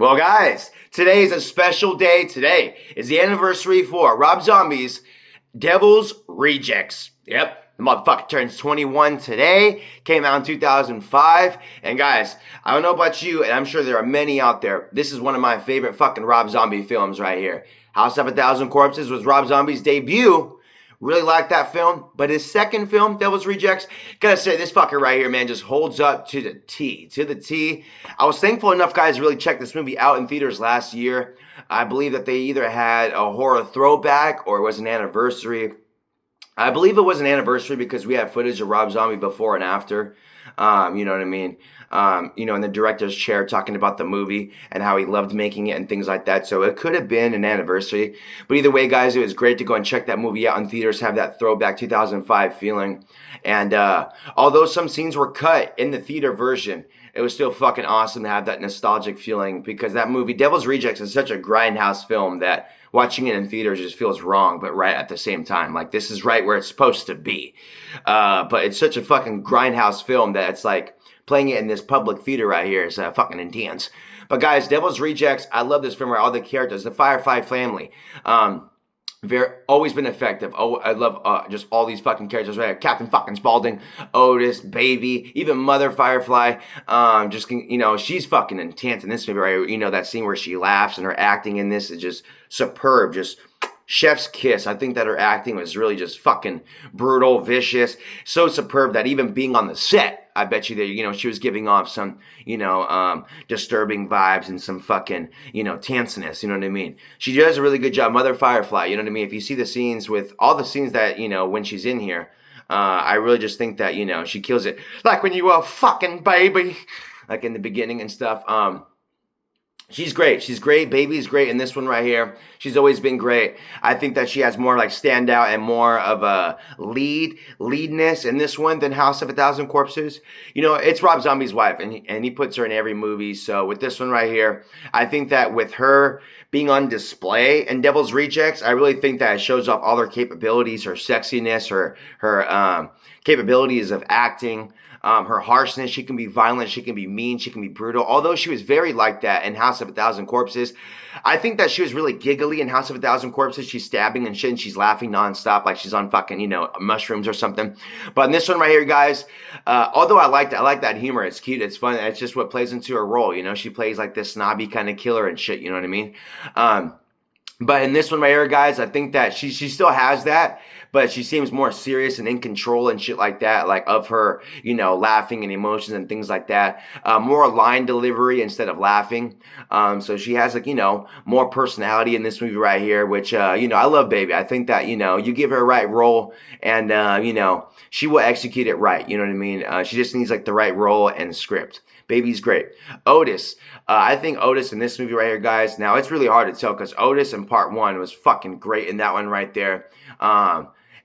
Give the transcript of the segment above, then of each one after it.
Well, guys, today is a special day. Today is the anniversary for Rob Zombie's Devil's Rejects. Yep, the motherfucker turns 21 today. Came out in 2005. And guys, I don't know about you, and I'm sure there are many out there. This is one of my favorite fucking Rob Zombie films right here. House of a Thousand Corpses was Rob Zombie's debut. Really like that film. But his second film, Devil's Rejects, gotta say, this fucker right here, man, just holds up to the T. To the T. I was thankful enough, guys, to really check this movie out in theaters last year. I believe that they either had a horror throwback or it was an anniversary. I believe it was an anniversary because we had footage of Rob Zombie before and after. You know what I mean? In the director's chair talking about the movie and how he loved making it and things like that. So it could have been an anniversary. But either way, guys, it was great to go and check that movie out in theaters, have that throwback 2005 feeling. And although some scenes were cut in the theater version, it was still fucking awesome to have that nostalgic feeling because that movie, Devil's Rejects, is such a grindhouse film that watching it in theaters just feels wrong, but right at the same time. Like, this is right where it's supposed to be. But it's such a fucking grindhouse film that it's like playing it in this public theater right here is fucking intense. But guys, Devil's Rejects, I love this film where all the characters, the Firefly family, always been effective. Oh, I love just all these fucking characters right here. Captain fucking Spaulding, Otis, Baby, even Mother Firefly. She's fucking intense in this movie right here. That scene where she laughs and her acting in this is just superb. Just chef's kiss. I think that her acting was really just fucking brutal, vicious, so superb that even being on the set, I bet you that, she was giving off some, disturbing vibes and some fucking, tenseness, you know what I mean? She does a really good job. Mother Firefly, you know what I mean? If you see the scenes with all the scenes that, when she's in here, I really just think that, she kills it. Like when you were a fucking baby, like in the beginning and stuff. She's great. She's great. Baby's great in this one right here. She's always been great. I think that she has more like standout and more of a leadness in this one than House of a Thousand Corpses. It's Rob Zombie's wife, and he puts her in every movie. So with this one right here, I think that with her being on display in Devil's Rejects, I really think that it shows off all her capabilities, her sexiness, her capabilities of acting. Her harshness, she can be violent, she can be mean, she can be brutal. Although she was very like that in House of a Thousand Corpses, I think that she was really giggly in House of a Thousand Corpses. She's stabbing and shit, and she's laughing nonstop like she's on fucking, mushrooms or something. But in this one right here, guys, although I like that humor, it's cute, it's fun, it's just what plays into her role, She plays like this snobby kind of killer and shit, you know what I mean? But in this one right here, guys, I think that she still has that, but she seems more serious and in control and shit like that, like of her, laughing and emotions and things like that. More line delivery instead of laughing. So she has more personality in this movie right here, which, I love Baby. I think that, you give her a right role and, she will execute it right. You know what I mean? She just needs like the right role and script. Baby's great. Otis. I think Otis in this movie right here, guys. Now, it's really hard to tell because Otis in part one was fucking great in that one right there.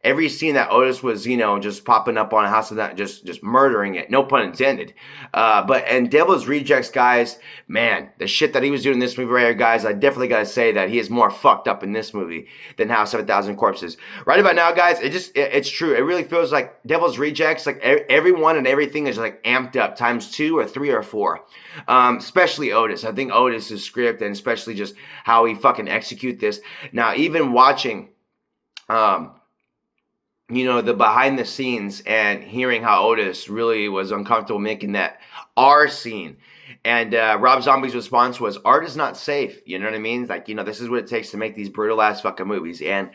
Every scene that Otis was, just popping up on a house of that, just murdering it. No pun intended. But in Devil's Rejects, guys, man, the shit that he was doing in this movie right here, guys, I definitely got to say that he is more fucked up in this movie than House of a Thousand Corpses. Right about now, guys, it's true. It really feels like Devil's Rejects, like everyone and everything is like amped up times 2 or 3 or 4. Especially Otis. I think Otis' script and especially just how he fucking execute this. Now, even watching, the behind the scenes and hearing how Otis really was uncomfortable making that R scene. And Rob Zombie's response was, art is not safe. You know what I mean? Like, this is what it takes to make these brutal ass fucking movies. And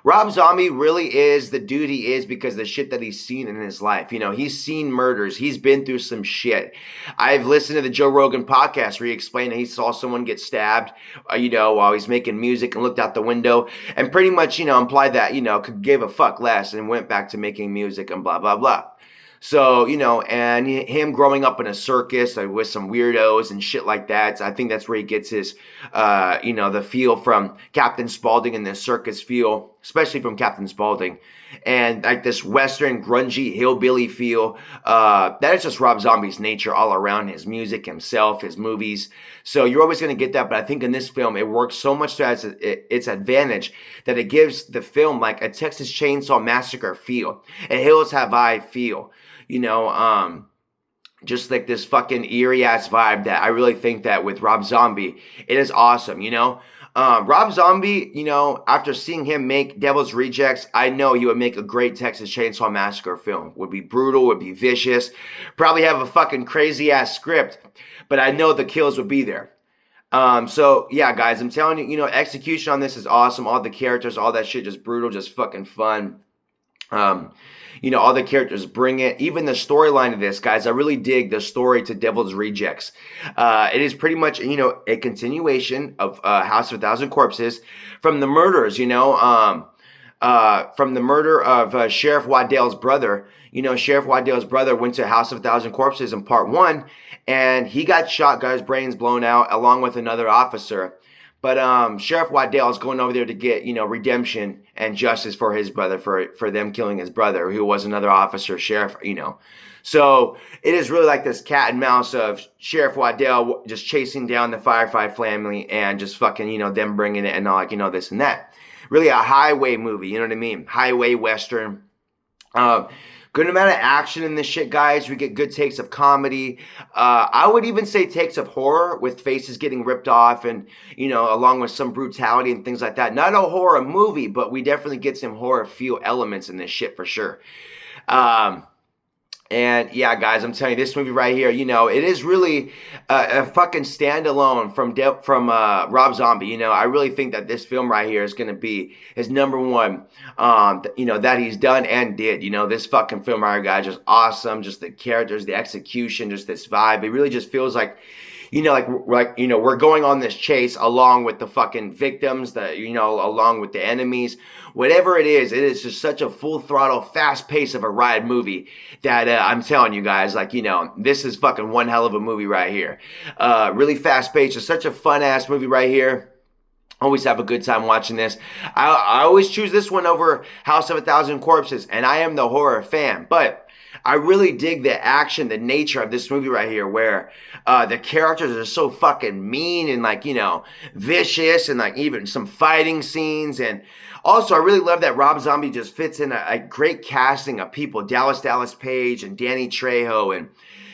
Rob Zombie really is the dude he is because of the shit that he's seen in his life. He's seen murders. He's been through some shit. I've listened to the Joe Rogan podcast where he explained that he saw someone get stabbed, while he's making music and looked out the window and pretty much, implied that, could give a fuck less and went back to making music and blah, blah, blah. So, and him growing up in a circus with some weirdos and shit like that, I think that's where he gets his, the feel from Captain Spaulding and the circus feel, especially from Captain Spaulding. And like this Western grungy hillbilly feel, that is just Rob Zombie's nature all around, his music, himself, his movies. So you're always going to get that, but I think in this film, it works so much to its advantage that it gives the film like a Texas Chainsaw Massacre feel, a Hills Have Eyes feel. just like this fucking eerie ass vibe that I really think that with Rob Zombie, it is awesome, you know? Rob Zombie, you know, after seeing him make Devil's Rejects, I know he would make a great Texas Chainsaw Massacre film. Would be brutal, would be vicious, probably have a fucking crazy ass script, but I know the kills would be there. So yeah, guys, I'm telling you, you know, execution on this is awesome. All the characters, all that shit, just brutal, just fucking fun. You know, all the characters bring it. Even the storyline of this, guys, I really dig the story to Devil's Rejects. It is pretty much, you know, a continuation of House of a Thousand Corpses from the murders, you know, from the murder of Sheriff Waddell's brother. You know, Sheriff Waddell's brother went to House of a Thousand Corpses in part 1, and he got shot, got his brains blown out, along with another officer. But Sheriff Waddell is going over there to get, you know, redemption and justice for his brother, for them killing his brother, who was another officer, sheriff, you know. So it is really like this cat and mouse of Sheriff Waddell just chasing down the Firefly family and just fucking, you know, them bringing it and all, like, you know, this and that. Really a highway movie, you know what I mean? Highway Western. Good amount of action in this shit, guys. We get good takes of comedy. I would even say takes of horror with faces getting ripped off and, you know, along with some brutality and things like that. Not a horror movie, but we definitely get some horror feel elements in this shit for sure. And yeah, guys, I'm telling you, this movie right here, you know, it is really a fucking standalone from Rob Zombie. You know, I really think that this film right here is going to be his number one, you know, that he's done and did. You know, this fucking film right here, guys, just awesome. Just the characters, the execution, just this vibe. It really just feels like, you know, like you know, we're going on this chase along with the fucking victims, you know, along with the enemies. Whatever it is just such a full throttle, fast pace of a ride movie that I'm telling you guys, like, you know, this is fucking one hell of a movie right here. Really fast paced. It's such a fun ass movie right here. Always have a good time watching this. I always choose this one over House of a Thousand Corpses, and I am the horror fan, but I really dig the action, the nature of this movie right here, where the characters are so fucking mean and, like, you know, vicious, and like even some fighting scenes. And also, I really love that Rob Zombie just fits in a great casting of people. Dallas Page and Danny Trejo, and,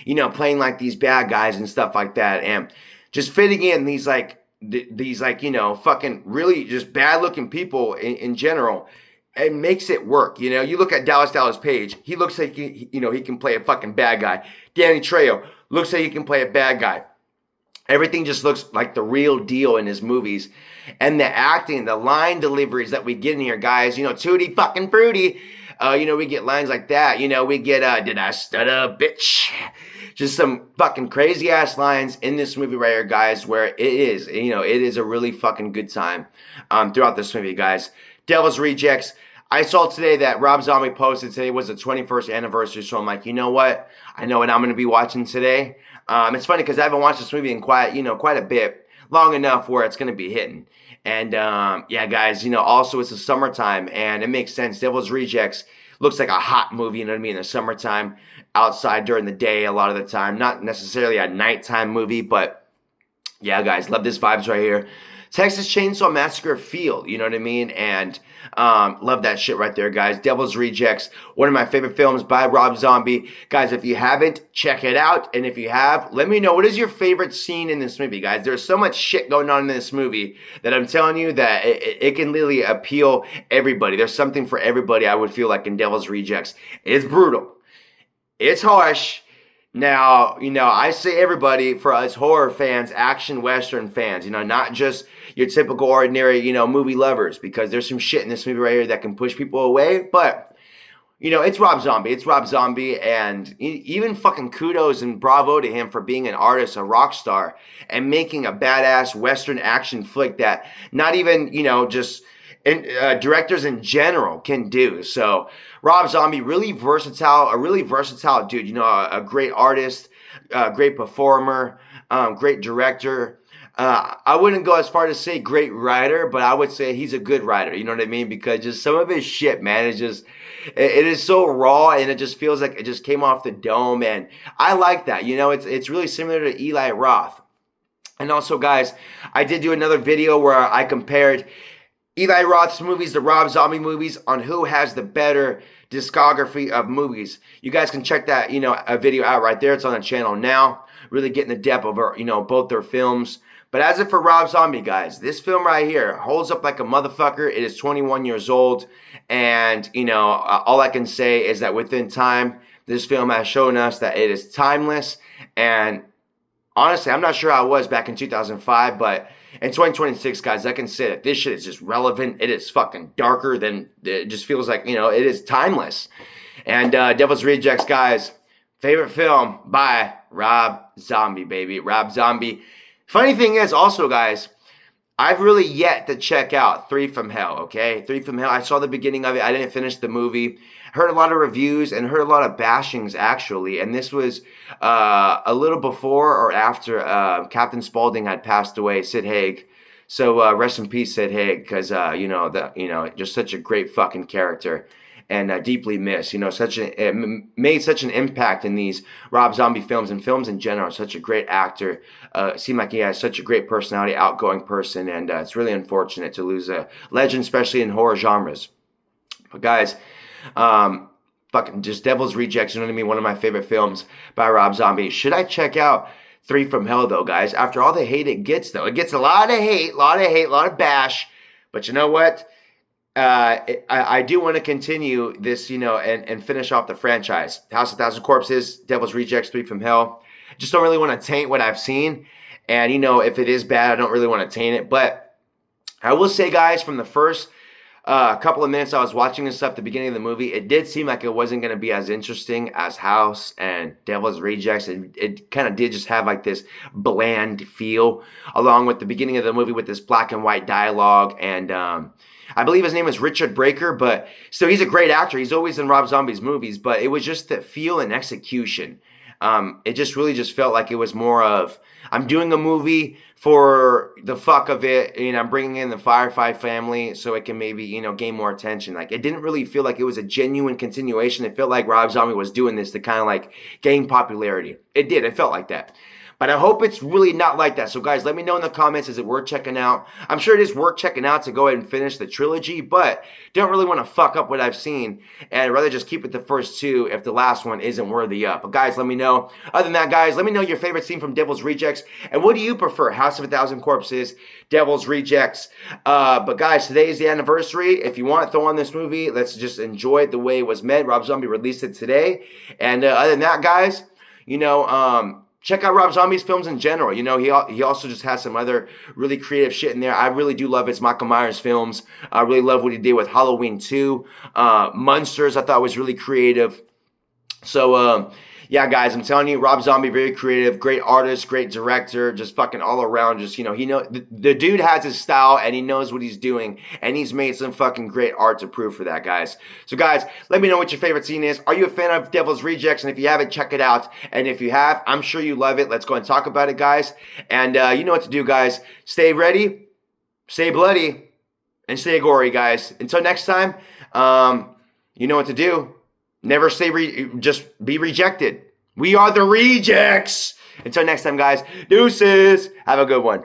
you know, playing like these bad guys and stuff like that, and just fitting in these like you know, fucking really just bad looking people in general. It makes it work. You know, you look at Dallas Page, he looks like he can play a fucking bad guy. Danny Trejo looks like he can play a bad guy. Everything just looks like the real deal in his movies. And the acting, the line deliveries that we get in here, guys, you know, Tutti fucking fruity. You know, we get lines like that. You know, we get, did I stutter, bitch? Just some fucking crazy ass lines in this movie right here, guys, where it is, you know, it is a really fucking good time throughout this movie, guys. Devil's Rejects. I saw today that Rob Zombie posted today was the 21st anniversary, so I'm like, you know what? I know what I'm going to be watching today. It's funny because I haven't watched this movie in quite a bit, long enough where it's going to be hitting. And yeah, guys, you know, also it's the summertime, and it makes sense. Devil's Rejects looks like a hot movie, you know what I mean, in the summertime, outside during the day a lot of the time. Not necessarily a nighttime movie, but yeah, guys, love this vibes right here. Texas Chainsaw Massacre feel, you know what I mean? And love that shit right there, guys. Devil's Rejects, one of my favorite films by Rob Zombie. Guys, if you haven't, check it out. And if you have, let me know, what is your favorite scene in this movie, guys? There's so much shit going on in this movie that I'm telling you that it can literally appeal everybody. There's something for everybody, I would feel like, in Devil's Rejects. It's brutal. It's harsh. Now, you know, I say everybody, for us horror fans, action Western fans, you know, not just your typical ordinary, you know, movie lovers, because there's some shit in this movie right here that can push people away. But, you know, it's Rob Zombie. It's Rob Zombie, and even fucking kudos and bravo to him for being an artist, a rock star, and making a badass Western action flick that not even, you know, just directors in general can do. So Rob Zombie, really versatile, a really versatile dude, you know, a great artist, great performer, great director. I wouldn't go as far to say great writer, but I would say he's a good writer, you know what I mean? Because just some of his shit, man, it is so raw, and it just feels like it just came off the dome, and I like that, you know, it's really similar to Eli Roth. And also, guys, I did do another video where I compared Eli Roth's movies, the Rob Zombie movies, on who has the better discography of movies. You guys can check that, a video out right there. It's on the channel now. Really getting the depth of, both their films. But as if for Rob Zombie, guys, this film right here holds up like a motherfucker. It is 21 years old. And, all I can say is that within time, this film has shown us that it is timeless. And honestly, I'm not sure how it was back in 2005, but in 2026, guys, I can say that this shit is just relevant. It is fucking darker than, it just feels like, it is timeless. And Devil's Rejects, guys, favorite film by Rob Zombie, baby. Rob Zombie. Funny thing is also, guys, I've really yet to check out 3 from Hell, okay? 3 from Hell. I saw the beginning of it. I didn't finish the movie. Heard a lot of reviews and heard a lot of bashings, actually. And this was a little before or after Captain Spaulding had passed away, Sid Haig. So rest in peace, Sid Haig, because, just such a great fucking character. And deeply missed, it made such an impact in these Rob Zombie films and films in general. Such a great actor. Seemed like he has such a great personality, outgoing person, and it's really unfortunate to lose a legend, especially in horror genres. But guys, fucking just Devil's Rejects, you know what I mean? One of my favorite films by Rob Zombie. Should I check out 3 from Hell, though, guys? After all the hate it gets, though. It gets a lot of hate, a lot of bash. But you know what? I do want to continue this, and finish off the franchise. House of Thousand Corpses, Devil's Rejects, 3 from Hell. Just don't really want to taint what I've seen. And, if it is bad, I don't really want to taint it. But I will say, guys, from the first couple of minutes I was watching this stuff at the beginning of the movie, it did seem like it wasn't going to be as interesting as House and Devil's Rejects. It kind of did just have like this bland feel, along with the beginning of the movie with this black and white dialogue. And I believe his name is Richard Breaker, but so he's a great actor. He's always in Rob Zombie's movies, but it was just the feel and execution. It just really just felt like it was more of, I'm doing a movie for the fuck of it, and I'm bringing in the Firefly family so it can maybe, gain more attention. Like, it didn't really feel like it was a genuine continuation. It felt like Rob Zombie was doing this to kind of like gain popularity. It did. It felt like that. But I hope it's really not like that. So guys, let me know in the comments, is it worth checking out? I'm sure it is worth checking out to go ahead and finish the trilogy, but don't really want to fuck up what I've seen. And I'd rather just keep it the first 2 if the last one isn't worthy up. But guys, let me know. Other than that, guys, let me know your favorite scene from Devil's Rejects. And what do you prefer? House of a Thousand Corpses, Devil's Rejects. But guys, today is the anniversary. If you want, throw on this movie. Let's just enjoy it the way it was meant. Rob Zombie released it today. And other than that, guys, check out Rob Zombie's films in general. He also just has some other really creative shit in there. I really do love his Michael Myers films. I really love what he did with Halloween 2. Monsters, I thought was really creative. So, yeah, guys, I'm telling you, Rob Zombie, very creative, great artist, great director, just fucking all around. Just, the dude has his style and he knows what he's doing, and he's made some fucking great art to prove for that, guys. So, guys, let me know what your favorite scene is. Are you a fan of Devil's Rejects? And if you haven't, check it out. And if you have, I'm sure you love it. Let's go and talk about it, guys. And you know what to do, guys. Stay ready, stay bloody, and stay gory, guys. Until next time, you know what to do. Never say just be rejected. We are the Rejects. Until next time, guys. Deuces. Have a good one.